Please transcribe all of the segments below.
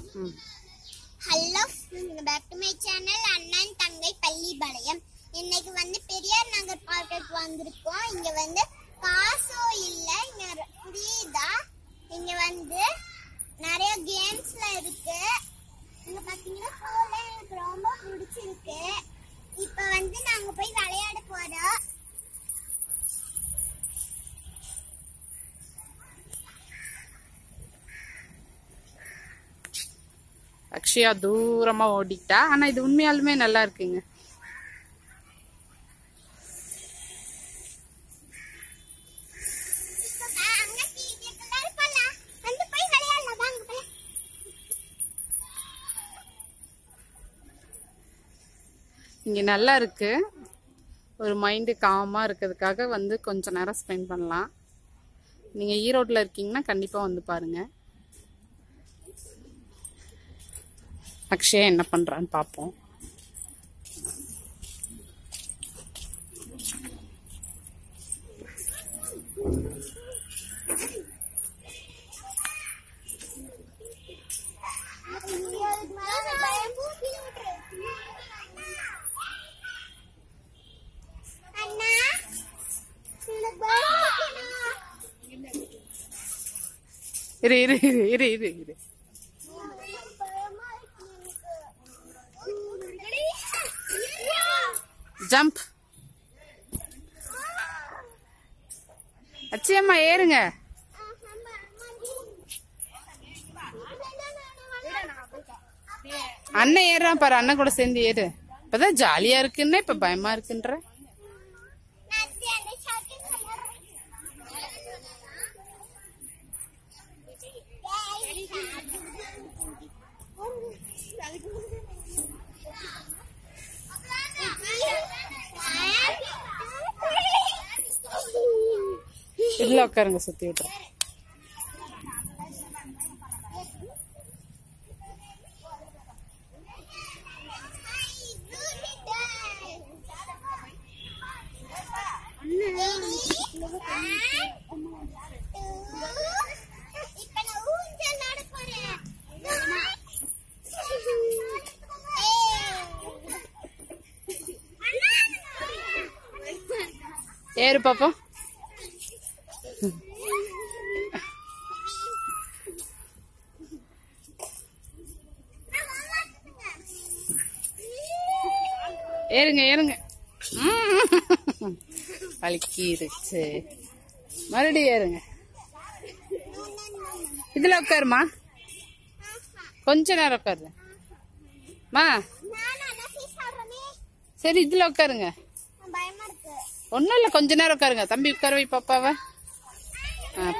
Hello, back to my channel அண்ணன் தங்கை பள்ளிபாளையம். இன்னைக்கு பெரியார் நகர் பார்க்குக்கு வந்திருக்கோம். இங்க காசோ இல்ல, இங்க புரியுதா? இங்க நிறைய கேம்ஸ்ல இருக்கு. இங்க பாத்தீங்கன்னா போல எனக்கு ரொம்ப பிடிச்சிருக்கு. இப்ப நாங்க போய் விளையாட போறோம். அக்ஷயா தூரமா ஓடிட்டா. ஆனா இது உண்மையாலுமே நல்லா இருக்குங்க. இங்க நல்லா இருக்கு. ஒரு மைண்டு காமா இருக்கிறதுக்காக கொஞ்ச நேரம் ஸ்பெண்ட் பண்ணலாம். நீங்க ஈரோட்ல இருக்கீங்கன்னா கண்டிப்பா பாருங்க. அக்ஷயா என்ன பண்றான்னு பாப்போம். இரு இரு இரு இரு இரு ஜம்ப். அச்சியம்மா ஏறுங்க. அண்ணன் ஏறான் பாரு. அண்ணன் கூட சேர்ந்து ஏறு. இப்பதான் ஜாலியா இருக்குன்னு இப்ப பயமா இருக்குன்ற. இதுல உட்காருங்க, சுத்தி விட்டுறேன். ஏறு பாப்போம். ஏறுங்க ஏறுங்க. வலிக்கிருச்சு. மறுபடியும் ஏறுங்க. இதுல உட்காருமா. கொஞ்ச நேரம் உட்காரு மா. சரி இதுல உட்காருங்க. ஒன்னும் இல்ல, கொஞ்ச நேரம் உட்காருங்க. தம்பி உட்கார வை பாப்பாவ.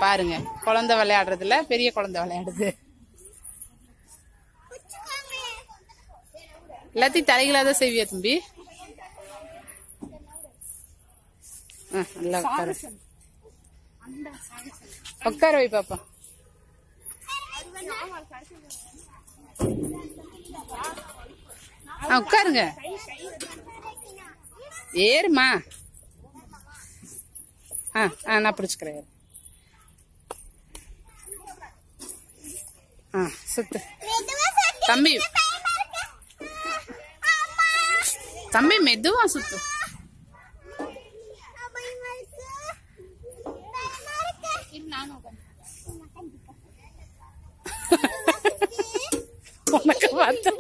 பாருங்க, குழந்தை விளையாடுறதுல பெரிய குழந்தை விளையாடுது. எல்லாத்தையும் தலைகளாதான் செய்வியா தம்பி? நல்லா உட்காரு. உட்கார வை பாப்பா. உட்காருங்க. ஏறுமா. நான் பிடிச்சுக்கிறேன். சுத்து தம்பி. தம்பி மெதுவா சுத்து. உனக்கு பார்த்து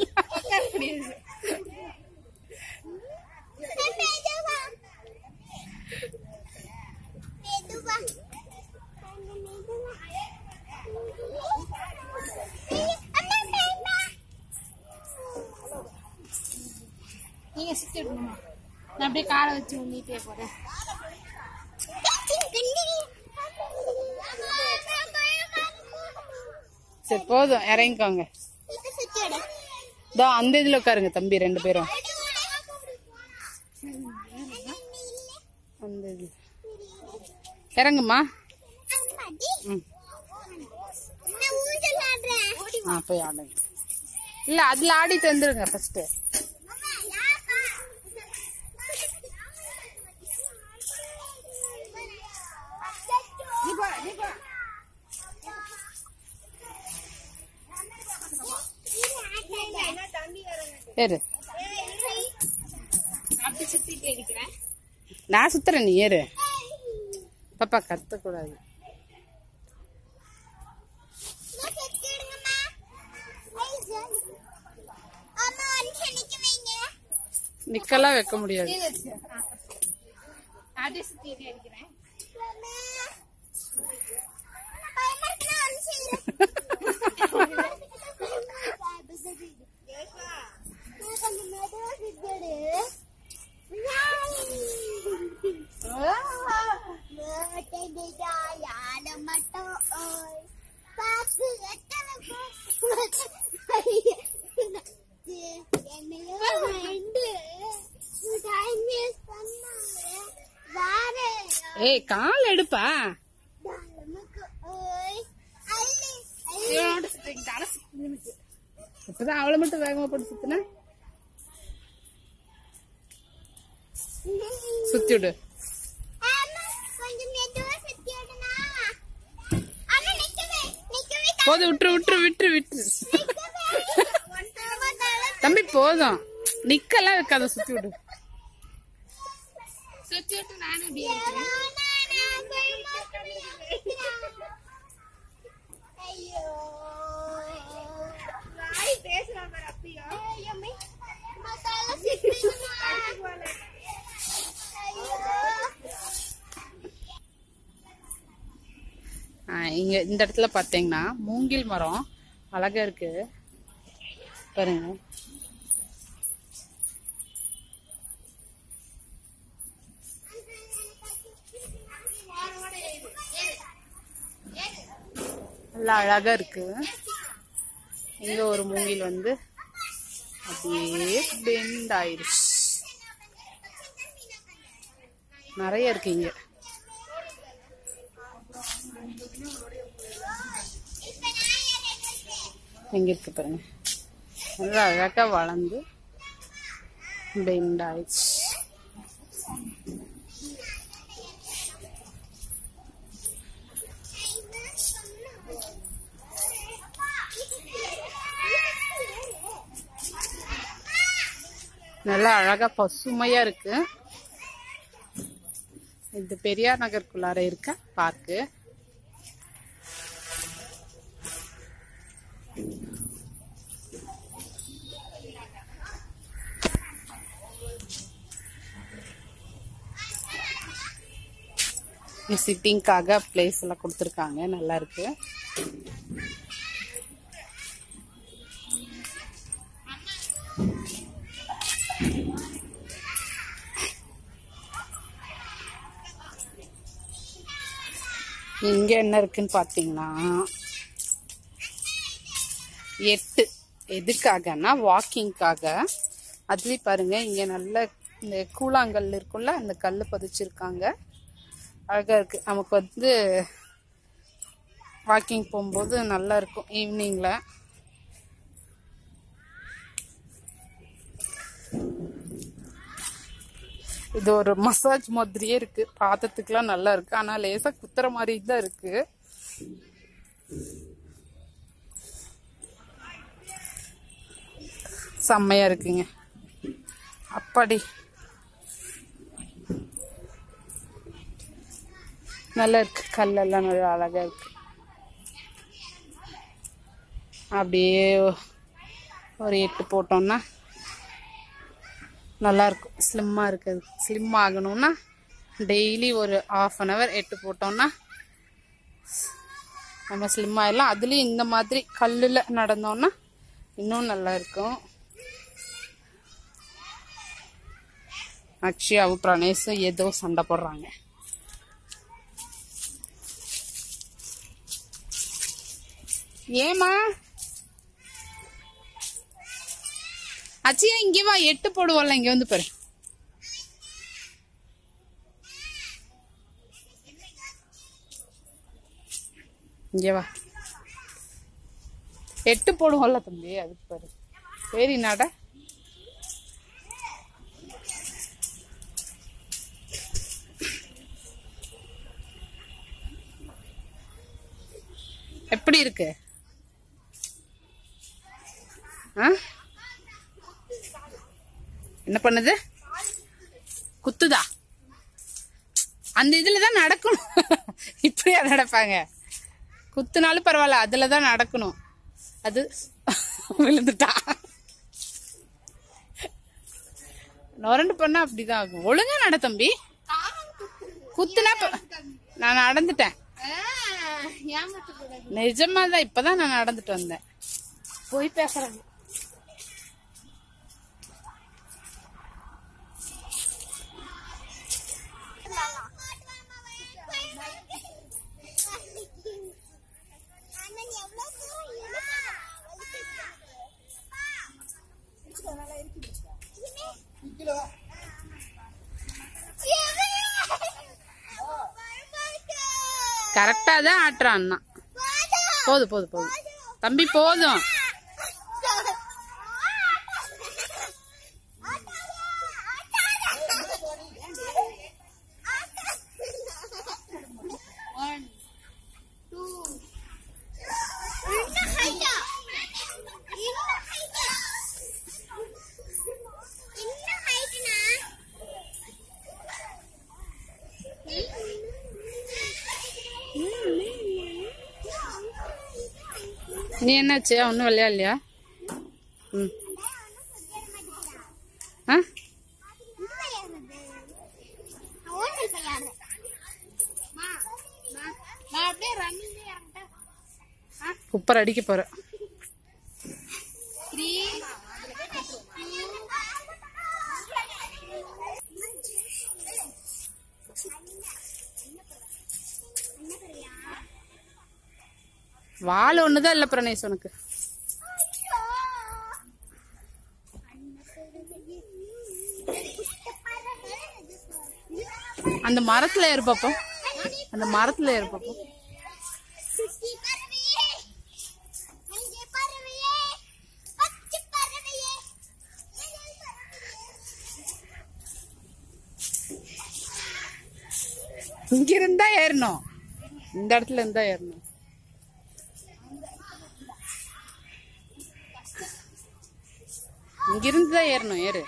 நீங்க சுத்தி விடணுமா? நான் அப்படியே காலை வச்சு உன்னிட்டே போறேன். சரி போதும், இறங்கிக்கோங்க. அந்த இதுல உட்காருங்க தம்பி, ரெண்டு பேரும். அந்த இது இறங்குமா. போய் ஆடுங்க. இல்ல அதுல ஆடிட்டு வந்துருங்க ஃபர்ஸ்ட். ஏறு. அப்படி சுத்திட்டே இருக்கிறேன். நான் சுத்துறேன், நீ ஏறு. பாப்பா கத்தக்கூடாது. நிக்கலாம் வைக்க முடியாது. அப்படியே சுத்திட்டே இருக்கிறேன். ஏய் கால் எடுப்பா. இப்பதான் அவளை மட்டும் வேகமா போட்டு சுத்தின. சுத்தி விடு. போதும், விட்டுரு விட்டுரு விட்டுரு விட்டுரு. தம்பி போதும், நிக்கலாம் வைக்காத, சுத்தி விடு. சுத்தி விட்டு நானும் அப்படியே இருக்கிறேன். இங்க இந்த இடத்துல பாத்தீங்கன்னா மூங்கில் மரம் அழகா இருக்கு பாருங்க. நல்லா அழகா இருக்கு. இங்க ஒரு மூங்கில் வந்து அப்படியே பெண்ட் ஆயிடுச்சு. நிறைய இருக்கு இங்க. எங்க இருக்கு பாருங்க, நல்லா அழகா வளர்ந்து பெண்ட் ஆயிடுச்சு. நல்லா அழகா பசுமையா இருக்கு. இது பெரியார் நகருக்குள்ளார இருக்க பார்க்கு. சிட்டிங்காக பிளேஸ் எல்லாம் கொடுத்துருக்காங்க, நல்லா இருக்கு. இங்க என்ன இருக்குன்னு பாத்தீங்கன்னா 8 எதுக்காகனா வாக்கிங்காக. அதுலயும் பாருங்க இங்க நல்ல இந்த கூழாங்கல் இருக்கும்ல, அந்த கல்லு பதிச்சிருக்காங்க, அழகா இருக்கு. நமக்கு வந்து வாக்கிங் போகும்போது நல்லா இருக்கும் ஈவினிங்ல. இது ஒரு மசாஜ் மாதிரியே இருக்கு, பாதத்துக்குலாம் நல்லா இருக்கு. ஆனா லேசா குத்துற மாதிரி தான் இருக்கு. செம்மையா இருக்குங்க. அப்படி நல்லா இருக்கு, கல்லெல்லாம் நல்லா அழகா இருக்கு. அப்படியே ஒரு 8 போட்டோம்னா நல்லா இருக்கும். ஸ்லிம்மா இருக்குது. ஸ்லிம் ஆகணும்னா டெய்லி ஒரு 1/2 hour 8 போட்டோம்னா நம்ம ஸ்லிம் ஆயிடலாம். அதுலயும் இந்த மாதிரி கல்லுல நடந்தோம்னா இன்னும் நல்லா இருக்கும். அக்ஷயாவும் பிரணேஷும் ஏதோ சண்டை போடுறாங்க. ஏமா அச்சியா இங்க வா, 8 போடுவோம்ல, இங்க வந்து பாரு. இங்க வா, 8 போடுவோம்ல தம்பி, அதுக்கு பாரு. சரி நட. எப்படி இருக்கு? என்ன பண்ணுது? குத்துதா? அந்த இதுலதான் நடக்கணும். இப்படியா நடப்பாங்க? குத்துனாலும் பரவாயில்ல, அதுலதான் நடக்கணும். அது விழுந்துட்டா. நொரண்டு பண்ணா அப்படிதான் ஆகும். ஒழுங்கா நட தம்பி. குத்துனா நான் நடந்துட்டேன். நிஜமாதான் இப்பதான் நான் நடந்துட்டு வந்தேன். போய் பேசுறேன். கரெக்டா தான் ஆட்டுறான் அண்ணா. போதும் போதும் போதும் தம்பி, போதும். நீ என்னாச்சு? ஒன்னும் விளையாடலையா? ம். குப்பர் அடிக்க போற. வால் ஒண்ணுதான் இல்ல பிரணேஷ் உனக்கு. அந்த மரத்துல ஏறு பாப்போம். அந்த மரத்துல ஏறு பாப்போம். இங்க இருந்தா ஏறணும். இந்த இடத்துல இருந்தா ஏறணும். இங்கிருந்துதான் ஏறணும். ஏறு.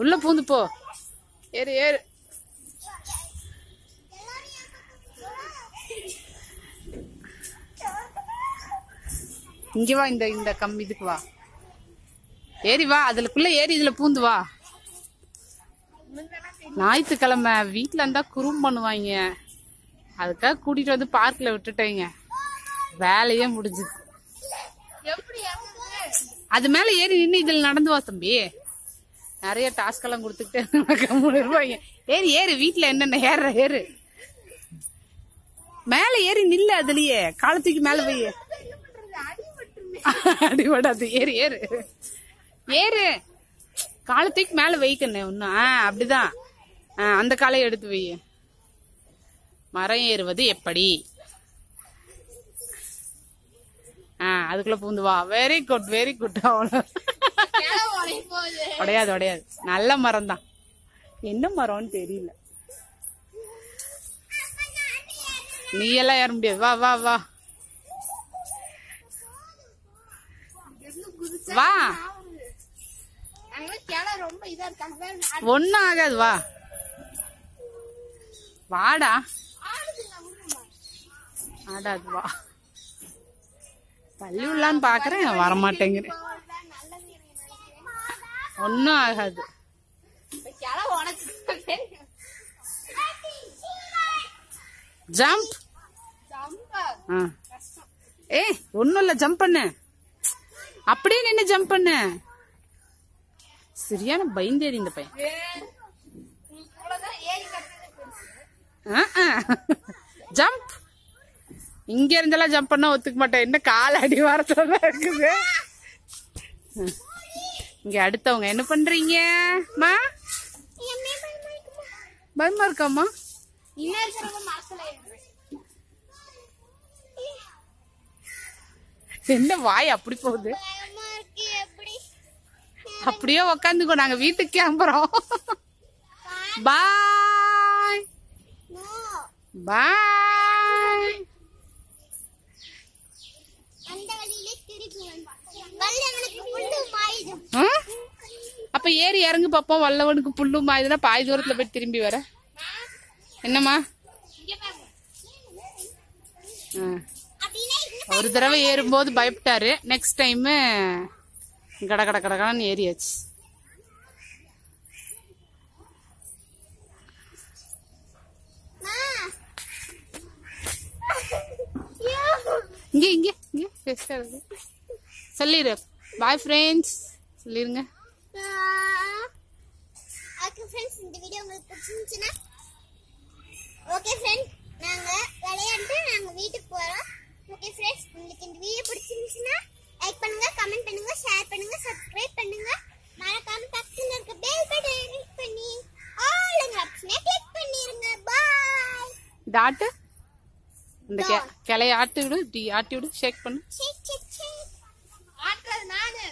உள்ள பூந்து போ. ஏறு ஏறு. இங்க வா. இந்த கம்பி இதுக்கு வா. ஏறி வா. அதுக்குள்ள ஏறி இதுல பூந்து வா. ஞாயிற்றுக்கிழமை வீட்டுல இருந்தா குறும் பண்ணுவாங்க. அதுக்காக கூட்டிட்டு வந்து பார்க்ல விட்டுட்டேங்க. வேலையே முடிஞ்சுது. அது மேல ஏறி நின்று இதுல நடந்து வா தம்பி. நிறைய டாஸ்க் எல்லாம் கொடுத்துக்கிட்டே. ஏறி ஏறு. வீட்டுல என்னென்ன ஏற ஏறு. மேல ஏறி நில்ல. அதுலயே காலத்துக்கு மேல போய் அடிபடாது. ஏறு ஏறு ஏறு. காலத்துக்கு மேல வைக்கணும் ஒன்னும். அப்படிதான். அந்த காலையை எடுத்து வை. மரம் ஏறுவது எப்படி? அதுக்குள்ள பூந்து வா. Very good very good. அவ்வளவு உடையாது உடையாது. நல்ல மரம் தான். என்ன மரம்னு தெரியல. நீ எல்லாம் ஏற முடியாது. வா வா வா வா. ஒன்னும் ஆகாது. வா வாடா. ஆடாது. வா. தள்ளி விடலான்னு பாக்குறேன், வரமாட்டேங்கிறேன். ஒன்னும் ஆகாது. ஜம்ப். ஏய் ஒன்னும் இல்ல. ஜம்ப் பண்ணு. அப்படியே நின்னு ஜம்ப் பண்ணு. சரியான பயந்தேரி இந்த பையன். ஜம்ப். இங்க இருந்தெல்லாம் ஜம்ப் பண்ணா ஒத்துக்க மாட்டேன். என்ன கால அடி வாரத்தான் இருக்குது. இங்க அடுத்தவங்க என்ன பண்றீங்க? பயமா இருக்காமா? என்ன வாய் அப்படி போகுது? அப்படியே உக்காந்துக்கோ. நாங்க வீட்டுக்கு கிளம்புறோம். பாய் பாய். அந்த வழியிலே திருப்பி ஏறி இறங்கு பாப்போம். வல்லவனுக்கு புல்லுமா இதெல்லாம் பாதி தூரத்துல போய் திரும்பி வர. என்னம்மா? ஒரு தடவை ஏறும்போது பயப்பட்டாரு. நெக்ஸ்ட் டைம் கட கட கடன்னு ஏறியாச்சு. இங்க இங்க இங்க சொல்லிடு. பாய் ஃப்ரெண்ட்ஸ் சொல்லிருங்க. ஓகே ஃப்ரெண்ட்ஸ், இந்த வீடியோ உங்களுக்கு பிடிச்சிருந்துச்சுன்னா ஓகே ஃப்ரெண்ட்ஸ், நாங்க விளையாண்டு நாங்க வீட்டுக்கு போறோம். ஓகே ஃப்ரெண்ட்ஸ், உங்களுக்கு இந்த வீடியோ பிடிச்சிருந்துச்சுன்னா லைக் பண்ணுங்க, கமெண்ட் பண்ணுங்க, ஷேர் பண்ணுங்க, சப்ஸ்கிரைப் பண்ணுங்க. மறக்காம பக்கத்துல இருக்க பெல் பட்டனை கிளிக் பண்ணி ஆல் ஆப்ஷனை கிளிக் பண்ணிருங்க. பாய். டாட் இந்த கிளைய ஆட்டி விடு. இப்படி ஆட்டி விடு. ஷேக் பண்ணு. ஷேக் ஷேக் ஷேக். ஆட்றது நானு.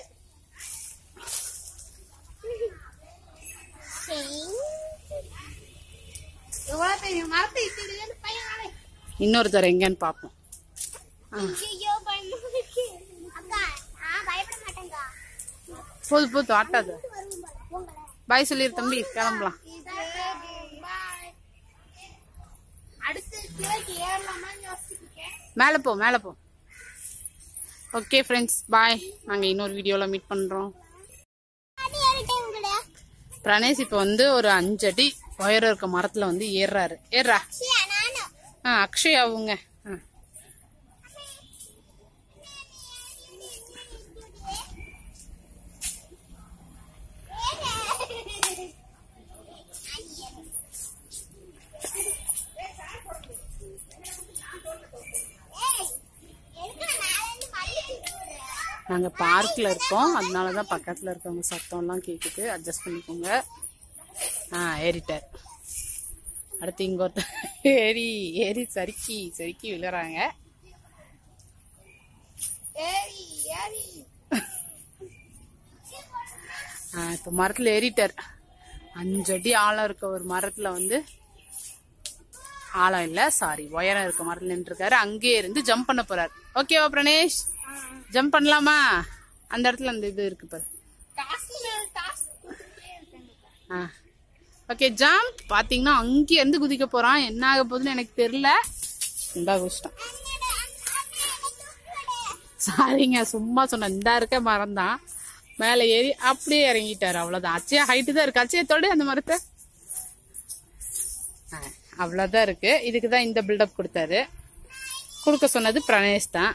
இன்னொரு தர எங்கன்னு பாப்போம். போது ஆட்டாது. பாய் சொல்லிரு தம்பி, கிளம்பலாம். மேல போ. ஓகே ஃப்ரெண்ட்ஸ், பாய். நாங்க இன்னொரு வீடியோல மீட் பண்றோம். பிரணேஷ் இப்ப வந்து ஒரு 5 அடி உயரம் இருக்க மரத்துல வந்து ஏறாரு. ஏறா. அக்ஷய் அவங்க. நாங்க பார்க்ல இருக்கோம், அதனாலதான் பக்கத்துல இருக்கவங்க சத்தம் எல்லாம் கேக்குது. அட்ஜஸ்ட் பண்ணிக்கோங்க. ஏறிட்டார். அடுத்து இங்க ஒருத்தர் ஏறி சறுக்கி விழுறாங்க. இப்ப மரத்துல ஏறிட்டார். 5 அடி ஆழம் இருக்க ஒரு மரத்துல வந்து ஆழம் இல்ல, சாரி, உயரம் இருக்க மரத்துல நின்று இருக்காரு. அங்கே இருந்து ஜம்ப் பண்ண போறாரு. ஓகேவா பிரணேஷ்? ஜம்ப் பண்ணலாமா? அந்த இடத்துல அந்த இது இருக்கு பாரு. Okay, jump. பாத்தீங்கன்னா அங்கே இருந்து குதிக்க போறான். என்ன ஆக போகுதுன்னு எனக்கு தெரியல. இந்தா குதிச்சிட்டான். சாரிங்க, சும்மா சொன்ன. இந்த இருக்க மரம் தான். மேல ஏறி அப்படியே இறங்கிட்டாரு. அவ்வளவுதான். அச்சையா ஹைட்டு தான் இருக்கு. அச்சையா தொடு அந்த மரத்தை. அவ்வளவுதான் இருக்கு. இதுக்குதான் இந்த பில்டப் கொடுத்தாரு. கொடுக்க சொன்னது பிரணேஷ் தான்.